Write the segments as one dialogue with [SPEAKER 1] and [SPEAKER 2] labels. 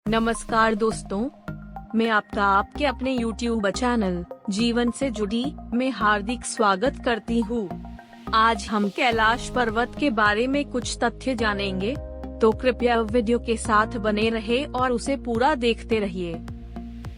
[SPEAKER 1] नमस्कार दोस्तों, मैं आपका आपके अपने YouTube चैनल जीवन से जुड़ी में हार्दिक स्वागत करती हूँ। आज हम कैलाश पर्वत के बारे में कुछ तथ्य जानेंगे, तो कृपया वीडियो के साथ बने रहे और उसे पूरा देखते रहिए।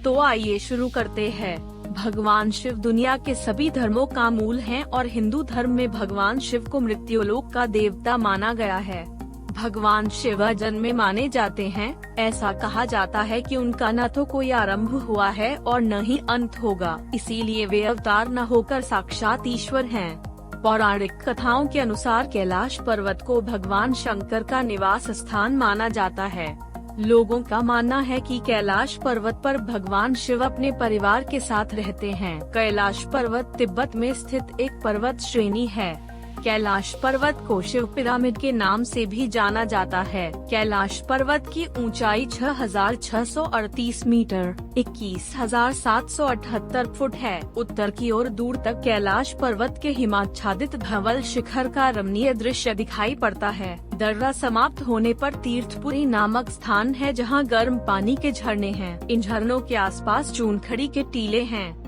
[SPEAKER 1] तो आइए शुरू करते हैं। भगवान शिव दुनिया के सभी धर्मों का मूल हैं और हिंदू धर्म में भगवान शिव को मृत्युलोक का देवता माना गया है। भगवान शिव जन्मे माने जाते हैं। ऐसा कहा जाता है कि उनका न तो कोई आरंभ हुआ है और न ही अंत होगा, इसीलिए वे अवतार न होकर साक्षात ईश्वर हैं। पौराणिक कथाओं के अनुसार कैलाश पर्वत को भगवान शंकर का निवास स्थान माना जाता है। लोगों का मानना है कि कैलाश पर्वत पर भगवान शिव अपने परिवार के साथ रहते हैं। कैलाश पर्वत तिब्बत में स्थित एक पर्वत श्रेणी है। कैलाश पर्वत को शिव पिरामिड के नाम से भी जाना जाता है। कैलाश पर्वत की ऊंचाई 6,638 मीटर 21,778 फुट है। उत्तर की ओर दूर तक कैलाश पर्वत के हिमाच्छादित धवल शिखर का रमणीय दृश्य दिखाई पड़ता है। दर्रा समाप्त होने पर तीर्थपुरी नामक स्थान है, जहां गर्म पानी के झरने हैं। इन झरनों के आसपास चूनखड़ी के टीले हैं।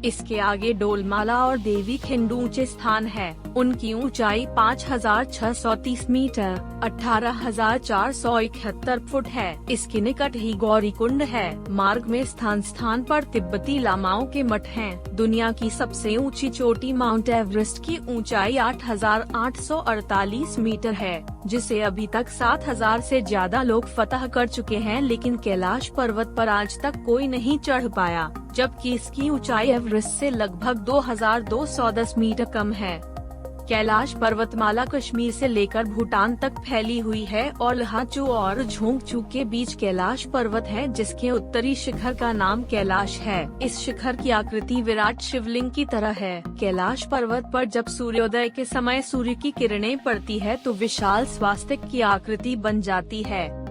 [SPEAKER 1] इसके आगे डोलमाला और देवी खिंड ऊंचे स्थान है। उनकी ऊंचाई 5,630 मीटर 18,471 फुट है। इसके निकट ही गौरी कुंड है। मार्ग में स्थान स्थान पर तिब्बती लामाओं के मठ हैं। दुनिया की सबसे ऊंची चोटी माउंट एवरेस्ट की ऊंचाई 8,848 मीटर है, जिसे अभी तक 7,000 से ज्यादा लोग फतह कर चुके हैं, लेकिन कैलाश पर्वत पर आज तक कोई नहीं चढ़ पाया, जबकि इसकी ऊंचाई एवरेस्ट से लगभग 2,210 मीटर कम है। कैलाश पर्वतमाला कश्मीर से लेकर भूटान तक फैली हुई है और लहाचू और झोंगचू के बीच कैलाश पर्वत है, जिसके उत्तरी शिखर का नाम कैलाश है। इस शिखर की आकृति विराट शिवलिंग की तरह है। कैलाश पर्वत पर जब सूर्योदय के समय सूर्य की किरणें पड़ती है तो विशाल स्वास्तिक की आकृति बन जाती है।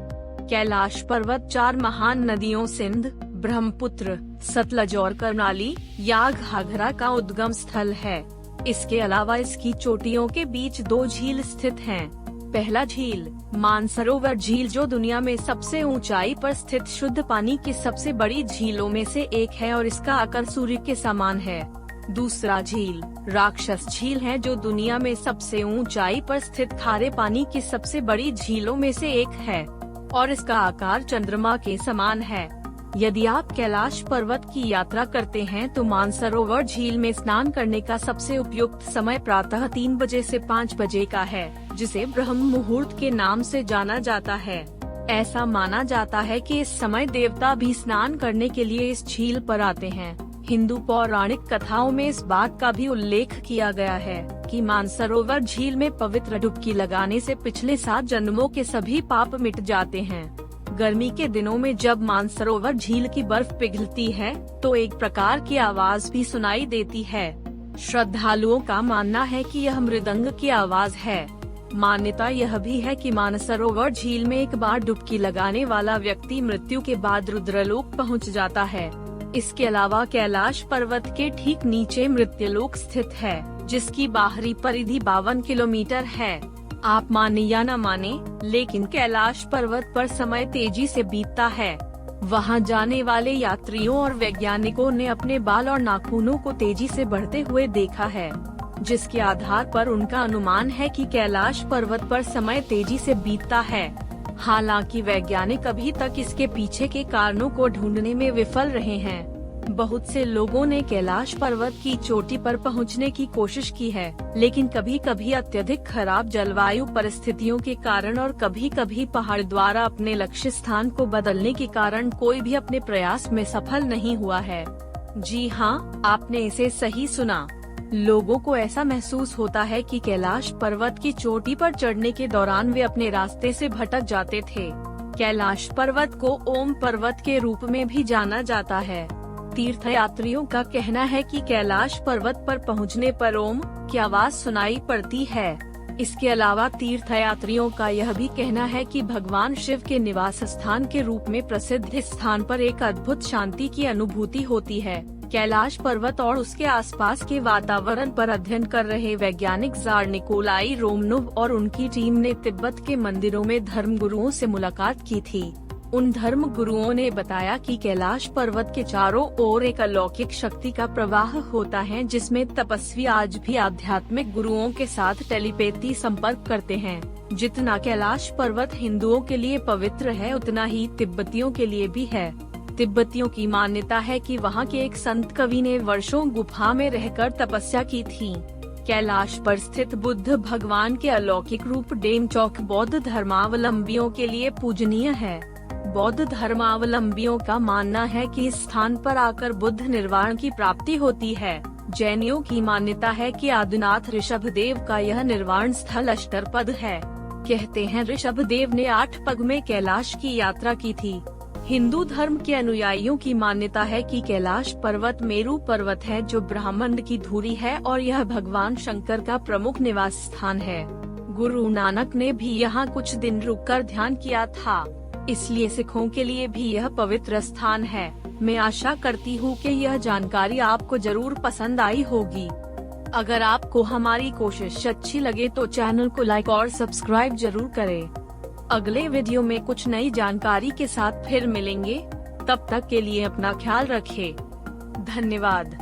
[SPEAKER 1] कैलाश पर्वत 4 महान नदियों सिंध, ब्रह्मपुत्र, सतलज और कर्नाली या घाघरा का उद्गम स्थल है। इसके अलावा इसकी चोटियों के बीच 2 झील स्थित हैं। पहला झील मानसरोवर झील, जो दुनिया में सबसे ऊंचाई पर स्थित शुद्ध पानी की सबसे बड़ी झीलों में से एक है और इसका आकार सूर्य के समान है। दूसरा झील राक्षस झील है, जो दुनिया में सबसे ऊंचाई पर स्थित खारे पानी की सबसे बड़ी झीलों में से एक है और इसका आकार चंद्रमा के समान है। यदि आप कैलाश पर्वत की यात्रा करते हैं तो मानसरोवर झील में स्नान करने का सबसे उपयुक्त समय प्रातः 3 बजे से 5 बजे का है, जिसे ब्रह्म मुहूर्त के नाम से जाना जाता है। ऐसा माना जाता है कि इस समय देवता भी स्नान करने के लिए इस झील पर आते हैं। हिंदू पौराणिक कथाओं में इस बात का भी उल्लेख किया गया है कि मानसरोवर झील में पवित्र डुबकी लगाने से पिछले 7 जन्मों के सभी पाप मिट जाते हैं। गर्मी के दिनों में जब मानसरोवर झील की बर्फ पिघलती है तो एक प्रकार की आवाज भी सुनाई देती है। श्रद्धालुओं का मानना है कि यह मृदंग की आवाज है। मान्यता यह भी है कि मानसरोवर झील में एक बार डुबकी लगाने वाला व्यक्ति मृत्यु के बाद रुद्रलोक पहुंच जाता है। इसके अलावा कैलाश पर्वत के ठीक नीचे मृत्युलोक स्थित है, जिसकी बाहरी परिधि 52 किलोमीटर है। आप माने या न माने, लेकिन कैलाश पर्वत पर समय तेजी से बीतता है। वहां जाने वाले यात्रियों और वैज्ञानिकों ने अपने बाल और नाखूनों को तेजी से बढ़ते हुए देखा है, जिसके आधार पर उनका अनुमान है कि कैलाश पर्वत पर समय तेजी से बीतता है। हालांकि वैज्ञानिक अभी तक इसके पीछे के कारणों को ढूंढने में विफल रहे हैं। बहुत से लोगों ने कैलाश पर्वत की चोटी पर पहुंचने की कोशिश की है, लेकिन कभी कभी अत्यधिक खराब जलवायु परिस्थितियों के कारण और कभी कभी पहाड़ द्वारा अपने लक्ष्य स्थान को बदलने के कारण कोई भी अपने प्रयास में सफल नहीं हुआ है। जी हाँ, आपने इसे सही सुना। लोगों को ऐसा महसूस होता है कि कैलाश पर्वत की चोटी पर चढ़ने के दौरान वे अपने रास्ते से भटक जाते थे। कैलाश पर्वत को ओम पर्वत के रूप में भी जाना जाता है। तीर्थयात्रियों का कहना है कि कैलाश पर्वत पर पहुंचने पर ओम की आवाज सुनाई पड़ती है। इसके अलावा तीर्थयात्रियों का यह भी कहना है कि भगवान शिव के निवास स्थान के रूप में प्रसिद्ध इस स्थान पर एक अद्भुत शांति की अनुभूति होती है। कैलाश पर्वत और उसके आसपास के वातावरण पर अध्ययन कर रहे वैज्ञानिक जार निकोलाई रोमनोव और उनकी टीम ने तिब्बत के मंदिरों में धर्मगुरुओं से मुलाकात की थी। उन धर्म गुरुओं ने बताया कि कैलाश पर्वत के चारों ओर एक अलौकिक शक्ति का प्रवाह होता है, जिसमें तपस्वी आज भी आध्यात्मिक गुरुओं के साथ टेलीपैथी संपर्क करते हैं। जितना कैलाश पर्वत हिंदुओं के लिए पवित्र है, उतना ही तिब्बतियों के लिए भी है। तिब्बतियों की मान्यता है कि वहां के एक संत कवि ने वर्षों गुफा में रहकर तपस्या की थी। कैलाश पर स्थित बुद्ध भगवान के अलौकिक रूप डेमचौक बौद्ध धर्मावलंबियों के लिए पूजनीय है। बौद्ध धर्मावलंबियों का मानना है कि इस स्थान पर आकर बुद्ध निर्वाण की प्राप्ति होती है। जैनियों की मान्यता है कि आदिनाथ ऋषभदेव का यह निर्वाण स्थल अष्टरपद है। कहते हैं ऋषभदेव ने 8 पग में कैलाश की यात्रा की थी। हिंदू धर्म के अनुयायियों की मान्यता है कि कैलाश पर्वत मेरू पर्वत है, जो ब्रह्मांड की धुरी है और यह भगवान शंकर का प्रमुख निवास स्थान है। गुरु नानक ने भी यहाँ कुछ दिन रुककर ध्यान किया था, इसलिए सिखों के लिए भी यह पवित्र स्थान है। मैं आशा करती हूँ कि यह जानकारी आपको जरूर पसंद आई होगी। अगर आपको हमारी कोशिश अच्छी लगे तो चैनल को लाइक और सब्सक्राइब जरूर करें। अगले वीडियो में कुछ नई जानकारी के साथ फिर मिलेंगे। तब तक के लिए अपना ख्याल रखें। धन्यवाद।